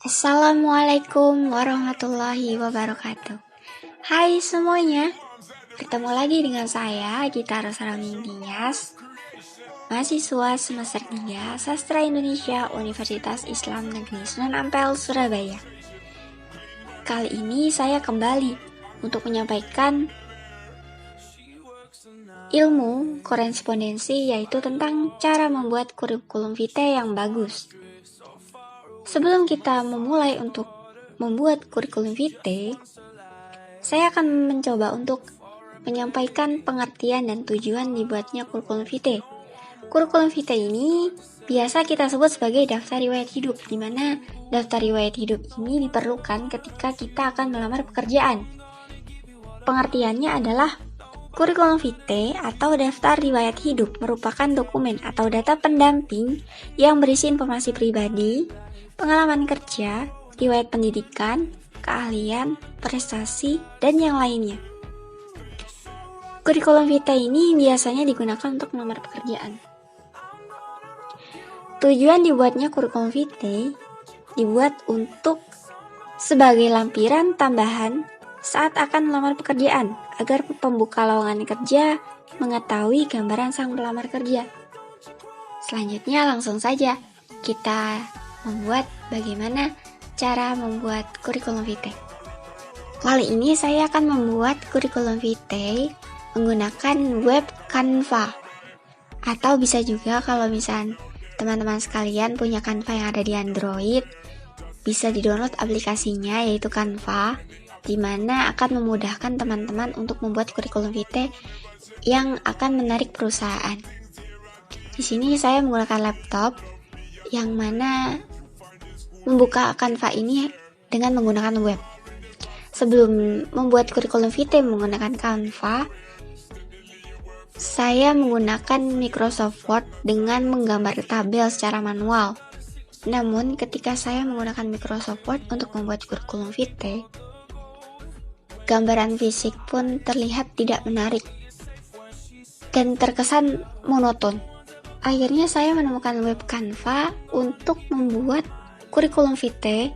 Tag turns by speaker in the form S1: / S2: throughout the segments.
S1: Assalamualaikum warahmatullahi wabarakatuh. Hai semuanya, ketemu lagi dengan saya Gita Rosarami Nias, mahasiswa semester 3 Sastra Indonesia Universitas Islam Negeri Sunan Ampel, Surabaya. Kali ini saya kembali untuk menyampaikan ilmu korespondensi, yaitu tentang cara membuat kurikulum vitae yang bagus. Sebelum kita memulai untuk membuat kurikulum vitae, saya akan mencoba untuk menyampaikan pengertian dan tujuan dibuatnya kurikulum vitae. Kurikulum vitae ini biasa kita sebut sebagai daftar riwayat hidup, di mana daftar riwayat hidup ini diperlukan ketika kita akan melamar pekerjaan. Pengertiannya adalah kurikulum vitae atau daftar riwayat hidup merupakan dokumen atau data pendamping yang berisi informasi pribadi, pengalaman kerja, riwayat pendidikan, keahlian, prestasi, dan yang lainnya. Kurikulum vitae ini biasanya digunakan untuk melamar pekerjaan. Tujuan dibuatnya kurikulum vitae dibuat untuk sebagai lampiran tambahan saat akan melamar pekerjaan, agar pembuka lowongan kerja mengetahui gambaran sang pelamar kerja. Selanjutnya langsung saja kita membuat bagaimana cara membuat kurikulum vitae. Kali ini saya akan membuat kurikulum vitae menggunakan web Canva, atau bisa juga kalau misalnya teman-teman sekalian punya Canva yang ada di Android, bisa di-download aplikasinya yaitu Canva, di mana akan memudahkan teman-teman untuk membuat kurikulum vitae yang akan menarik perusahaan. Di sini saya menggunakan laptop yang mana membuka Canva ini dengan menggunakan web. Sebelum membuat kurikulum vitae menggunakan Canva, saya menggunakan Microsoft Word dengan menggambar tabel secara manual. Namun ketika saya menggunakan Microsoft Word untuk membuat kurikulum vitae, gambaran fisik pun terlihat tidak menarik dan terkesan monoton. Akhirnya saya menemukan web Canva untuk membuat kurikulum vitae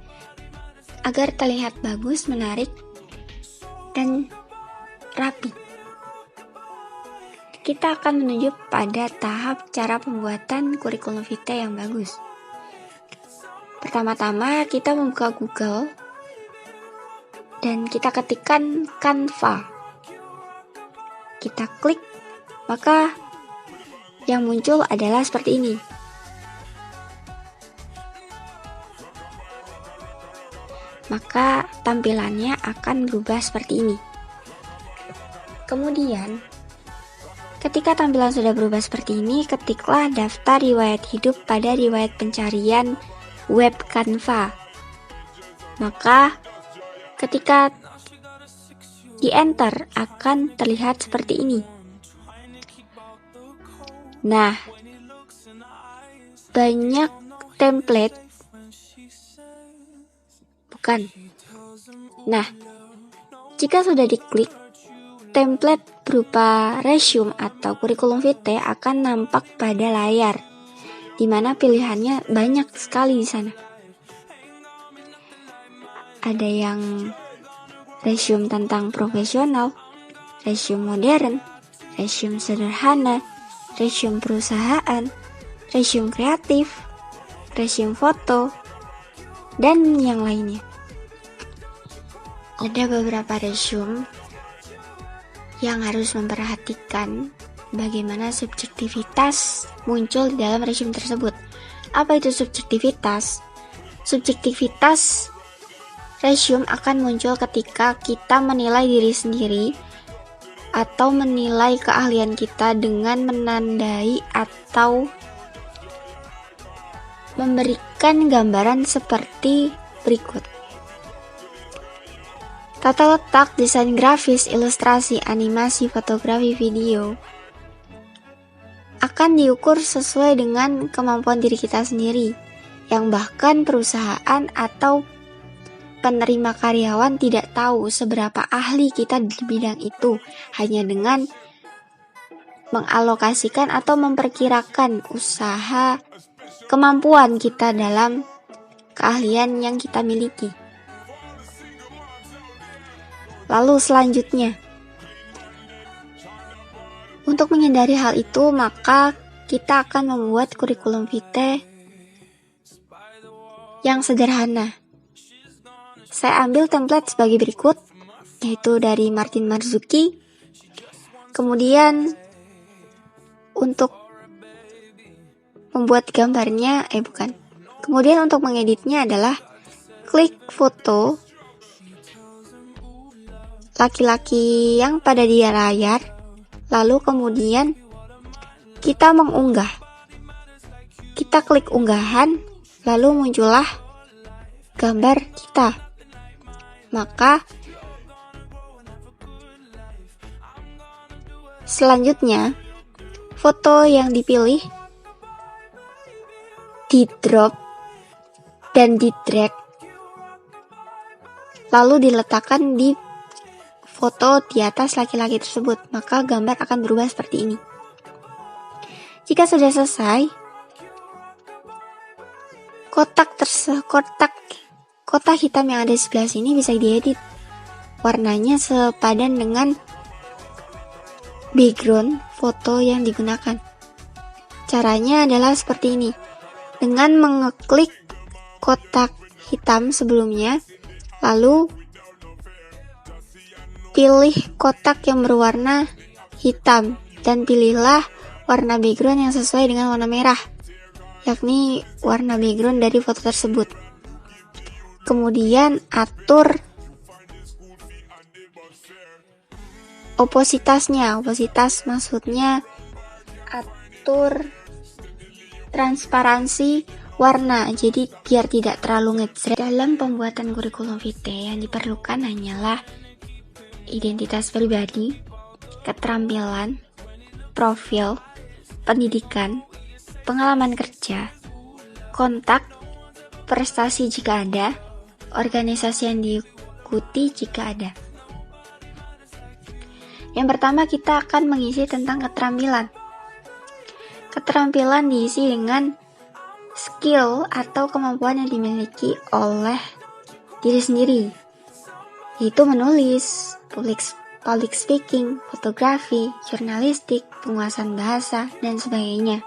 S1: agar terlihat bagus, menarik, dan rapi. Kita akan menuju pada tahap cara pembuatan kurikulum vitae yang bagus. Pertama-tama kita membuka Google dan kita ketikkan Canva. Kita klik, maka yang muncul adalah seperti ini. Maka tampilannya akan berubah seperti ini. Kemudian, ketika tampilan sudah berubah seperti ini, ketiklah daftar riwayat hidup pada riwayat pencarian web Canva. Maka ketika di-enter akan terlihat seperti ini. Nah, banyak template. Nah, jika sudah diklik, template berupa resume atau kurikulum vitae akan nampak pada layar, di mana pilihannya banyak sekali di sana. Ada yang resume tentang profesional, resume modern, resume sederhana, resume perusahaan, resume kreatif, resume foto, dan yang lainnya. Ada beberapa resume yang harus memperhatikan bagaimana subjektivitas muncul di dalam resume tersebut. Apa itu subjektivitas? Subjektivitas resume akan muncul ketika kita menilai diri sendiri atau menilai keahlian kita dengan menandai atau memberikan gambaran seperti berikut. Tata letak, desain grafis, ilustrasi, animasi, fotografi, video akan diukur sesuai dengan kemampuan diri kita sendiri, yang bahkan perusahaan atau penerima karyawan tidak tahu seberapa ahli kita di bidang itu, hanya dengan mengalokasikan atau memperkirakan usaha kemampuan kita dalam keahlian yang kita miliki. Lalu selanjutnya, untuk menghindari hal itu, maka kita akan membuat kurikulum vitae yang sederhana. Saya ambil template sebagai berikut, yaitu dari Martin Marzuki. Kemudian untuk membuat gambarnya, Kemudian untuk mengeditnya adalah klik foto laki-laki yang pada di layar, lalu kemudian kita mengunggah. Kita klik unggahan, lalu muncullah gambar kita. Maka selanjutnya foto yang dipilih di drop dan di drag, lalu diletakkan di foto di atas laki-laki tersebut, maka gambar akan berubah seperti ini. Jika sudah selesai, kotak hitam yang ada di sebelah sini bisa diedit. Warnanya sepadan dengan background foto yang digunakan. Caranya adalah seperti ini. Dengan mengeklik kotak hitam sebelumnya, lalu pilih kotak yang berwarna hitam dan pilihlah warna background yang sesuai dengan warna merah, yakni warna background dari foto tersebut. Kemudian atur opositasnya. Opositas maksudnya atur transparansi warna, jadi biar tidak terlalu ngejreng. Dalam pembuatan kurikulum vitae yang diperlukan hanyalah identitas pribadi, keterampilan, profil, pendidikan, pengalaman kerja, kontak, prestasi jika ada, organisasi yang diikuti jika ada. Yang pertama, kita akan mengisi tentang keterampilan. Keterampilan diisi dengan skill atau kemampuan yang dimiliki oleh diri sendiri, yaitu menulis, public speaking, fotografi, jurnalistik, penguasaan bahasa, dan sebagainya.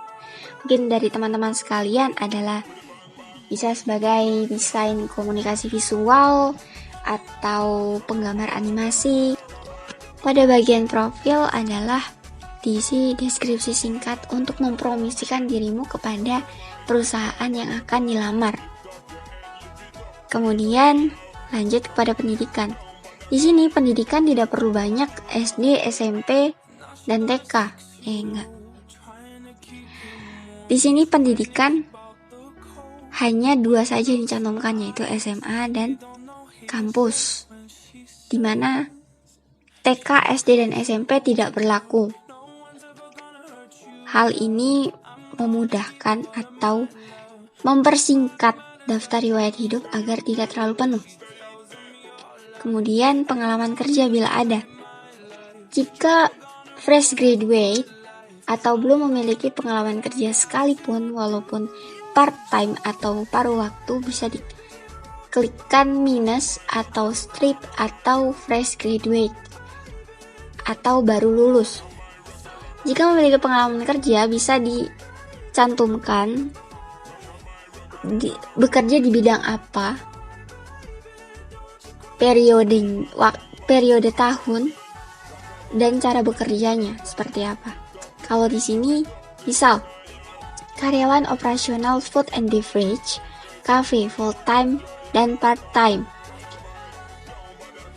S1: Mungkin dari teman-teman sekalian adalah bisa sebagai desain komunikasi visual atau penggambar animasi. Pada bagian profil adalah diisi deskripsi singkat untuk mempromosikan dirimu kepada perusahaan yang akan dilamar. Kemudian lanjut kepada pendidikan. Di sini pendidikan tidak perlu banyak, SD, SMP, dan TK. Di sini pendidikan hanya 2 saja yang dicantumkan, yaitu SMA dan kampus, di mana TK, SD, dan SMP tidak berlaku. Hal ini memudahkan atau mempersingkat daftar riwayat hidup agar tidak terlalu penuh. Kemudian pengalaman kerja bila ada. Jika fresh graduate atau belum memiliki pengalaman kerja sekalipun, walaupun part-time atau paruh waktu, bisa diklikkan minus atau strip atau fresh graduate atau baru lulus. Jika memiliki pengalaman kerja, bisa dicantumkan bekerja di bidang apa, periode tahun, dan cara bekerjanya seperti apa. Kalau di sini, misal karyawan operasional food and beverage, cafe full time dan part time.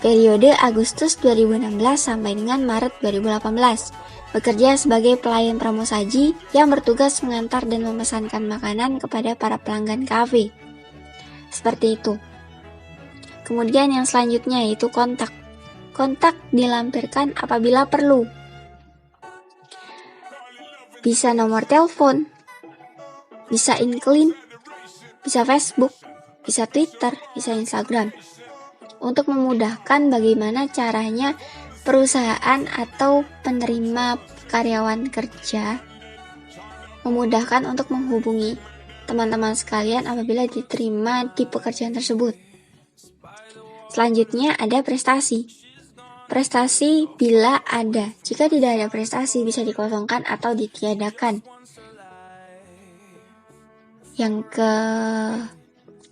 S1: Periode Agustus 2016 sampai dengan Maret 2018. Bekerja sebagai pelayan pramusaji yang bertugas mengantar dan memesankan makanan kepada para pelanggan kafe. Seperti itu. Kemudian yang selanjutnya yaitu kontak. Kontak dilampirkan apabila perlu. Bisa nomor telepon, bisa LinkedIn, bisa Facebook, bisa Twitter, bisa Instagram. Untuk memudahkan bagaimana caranya perusahaan atau penerima karyawan kerja memudahkan untuk menghubungi teman-teman sekalian apabila diterima di pekerjaan tersebut. Selanjutnya ada prestasi. Prestasi bila ada. Jika tidak ada prestasi bisa dikosongkan atau ditiadakan.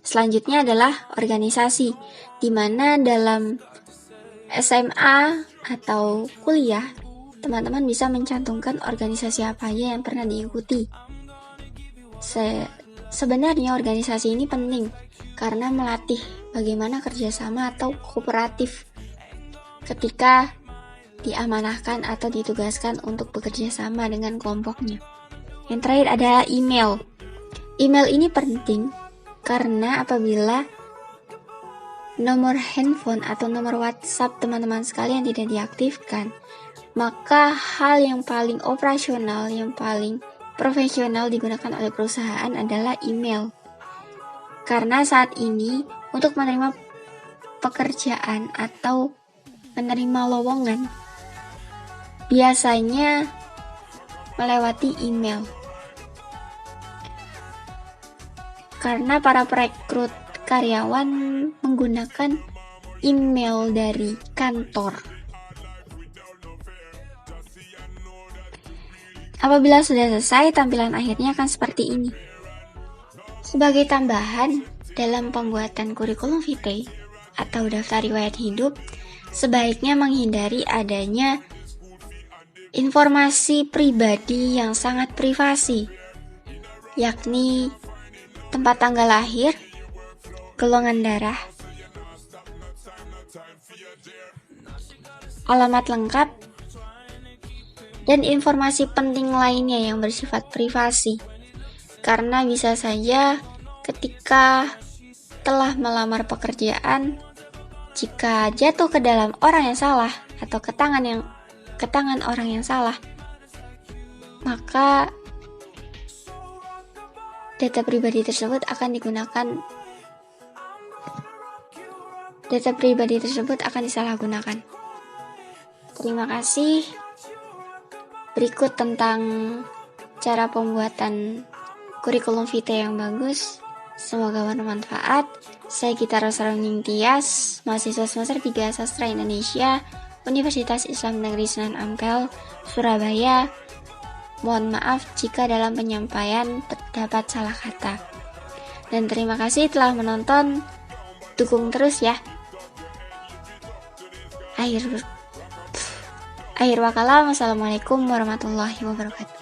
S1: Selanjutnya adalah organisasi, di mana dalam SMA atau kuliah, teman-teman bisa mencantumkan organisasi apa aja yang pernah diikuti. Sebenarnya organisasi ini penting karena melatih bagaimana kerjasama atau kooperatif ketika diamanahkan atau ditugaskan untuk bekerja sama dengan kelompoknya. Yang terakhir adalah email. Email ini penting karena apabila nomor handphone atau nomor WhatsApp teman-teman sekalian tidak diaktifkan, maka hal yang paling operasional, yang paling profesional digunakan oleh perusahaan adalah email. Karena saat ini untuk menerima pekerjaan atau menerima lowongan biasanya melewati email. Karena para perekrut karyawan menggunakan email dari kantor. Apabila sudah selesai, tampilan akhirnya akan seperti ini. Sebagai tambahan, dalam pembuatan kurikulum vitae atau daftar riwayat hidup, sebaiknya menghindari adanya informasi pribadi yang sangat privasi, yakni tempat tanggal lahir, golongan darah, alamat lengkap, dan informasi penting lainnya yang bersifat privasi. Karena bisa saja ketika telah melamar pekerjaan, jika jatuh ke dalam orang yang salah atau ke tangan orang yang salah, maka data pribadi tersebut akan disalahgunakan. Terima kasih. Berikut tentang cara pembuatan kurikulum vitae yang bagus. Semoga bermanfaat. Saya Gita Rosarung Tias, mahasiswa semester 3 Sastra Indonesia, Universitas Islam Negeri Sunan Ampel, Surabaya. Mohon maaf jika dalam penyampaian terdapat salah kata. Dan terima kasih telah menonton. Dukung terus ya. Akhir wakalam. Wassalamualaikum warahmatullahi wabarakatuh.